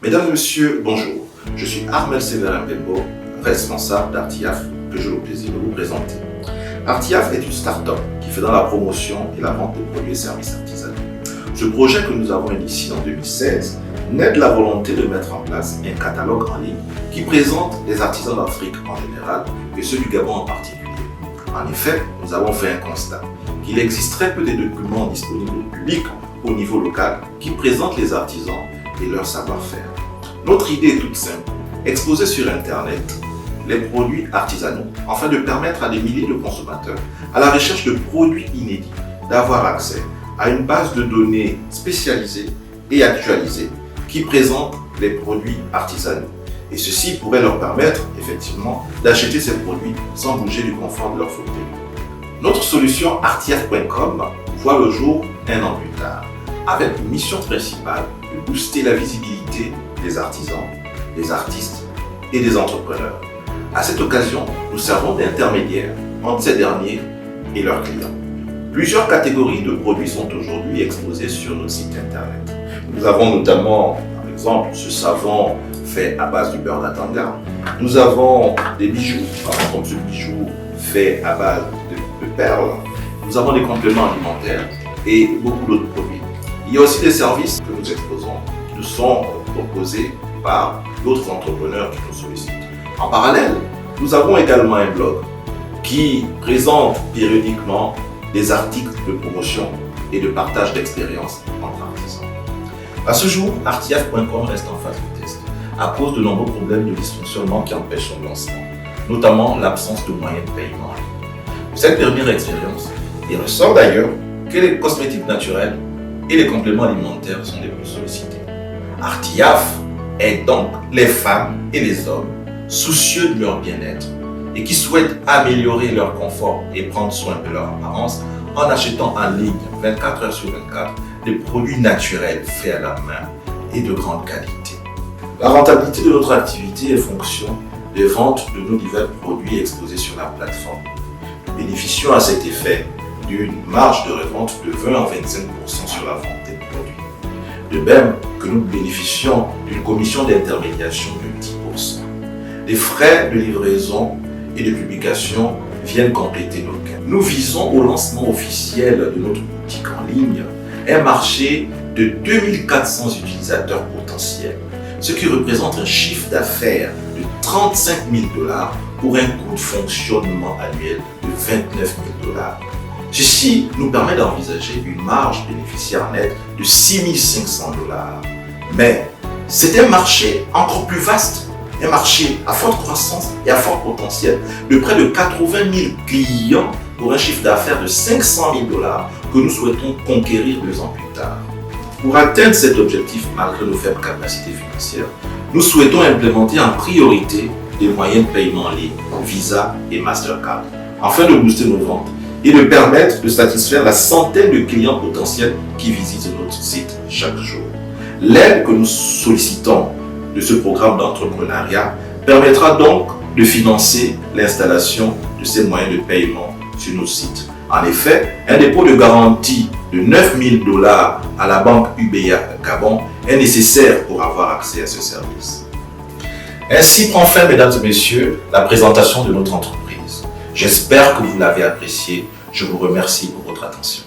Mesdames et messieurs, bonjour. Je suis Armel Séverin Bembo, responsable d'Artiaf, que j'ai le plaisir de vous présenter. Artiaf est une start-up qui fait dans la promotion et la vente de produits et services artisanaux. Ce projet que nous avons initié en 2016 naît de la volonté de mettre en place un catalogue en ligne qui présente les artisans d'Afrique en général et ceux du Gabon en particulier. En effet, nous avons fait un constat qu'il existe très peu de documents disponibles au public au niveau local qui présentent les artisans et leur savoir-faire. Notre idée est toute simple, exposer sur Internet les produits artisanaux afin de permettre à des milliers de consommateurs à la recherche de produits inédits d'avoir accès à une base de données spécialisée et actualisée qui présente les produits artisanaux. Et ceci pourrait leur permettre effectivement d'acheter ces produits sans bouger du confort de leur fauteuil. Notre solution artiaf.com voit le jour un an plus tard, avec une mission principale de booster la visibilité des artisans, des artistes et des entrepreneurs. À cette occasion, nous servons d'intermédiaires entre ces derniers et leurs clients. Plusieurs catégories de produits sont aujourd'hui exposées sur notre site internet. Nous avons notamment, par exemple, ce savon fait à base du beurre d'Atanga. Nous avons des bijoux, par exemple ce bijou fait à base de perles. Nous avons des compléments alimentaires et beaucoup d'autres produits. Il y a aussi des services que nous exposons qui nous sont proposés par d'autres entrepreneurs qui nous sollicitent. En parallèle, nous avons également un blog qui présente périodiquement des articles de promotion et de partage d'expériences entre artisans. À ce jour, Artiaf.com reste en phase de test à cause de nombreux problèmes de dysfonctionnement qui empêchent son lancement, notamment l'absence de moyens de paiement. De cette dernière expérience, il ressort d'ailleurs que les cosmétiques naturels et les compléments alimentaires sont les plus sollicités. Artiaf aide donc les femmes et les hommes soucieux de leur bien-être et qui souhaitent améliorer leur confort et prendre soin de leur apparence en achetant en ligne 24 heures sur 24 des produits naturels faits à la main et de grande qualité. La rentabilité de notre activité est fonction des ventes de nos divers produits exposés sur la plateforme. Nous bénéficions à cet effet d'une marge de revente de 20 à 25% sur la vente des produits. De même que nous bénéficions d'une commission d'intermédiation de 10%. Des frais de livraison et de publication viennent compléter nos gains. Nous visons au lancement officiel de notre boutique en ligne un marché de 2400 utilisateurs potentiels, ce qui représente un chiffre d'affaires de 35 000 $ pour un coût de fonctionnement annuel de 29 000 $. Ceci nous permet d'envisager une marge bénéficiaire nette de 6 500 $. Mais c'est un marché encore plus vaste, un marché à forte croissance et à fort potentiel de près de 80 000 clients pour un chiffre d'affaires de 500 000 $ que nous souhaitons conquérir 2 ans plus tard. Pour atteindre cet objectif malgré nos faibles capacités financières, nous souhaitons implémenter en priorité des moyens de paiement en ligne, Visa et Mastercard, afin de booster nos ventes et de permettre de satisfaire la centaine de clients potentiels qui visitent notre site chaque jour. L'aide que nous sollicitons de ce programme d'entrepreneuriat permettra donc de financer l'installation de ces moyens de paiement sur nos sites. En effet, un dépôt de garantie de 9 000 $ à la banque UBA Gabon est nécessaire pour avoir accès à ce service. Ainsi prend fin, mesdames et messieurs, la présentation de notre entreprise. J'espère que vous l'avez apprécié. Je vous remercie pour votre attention.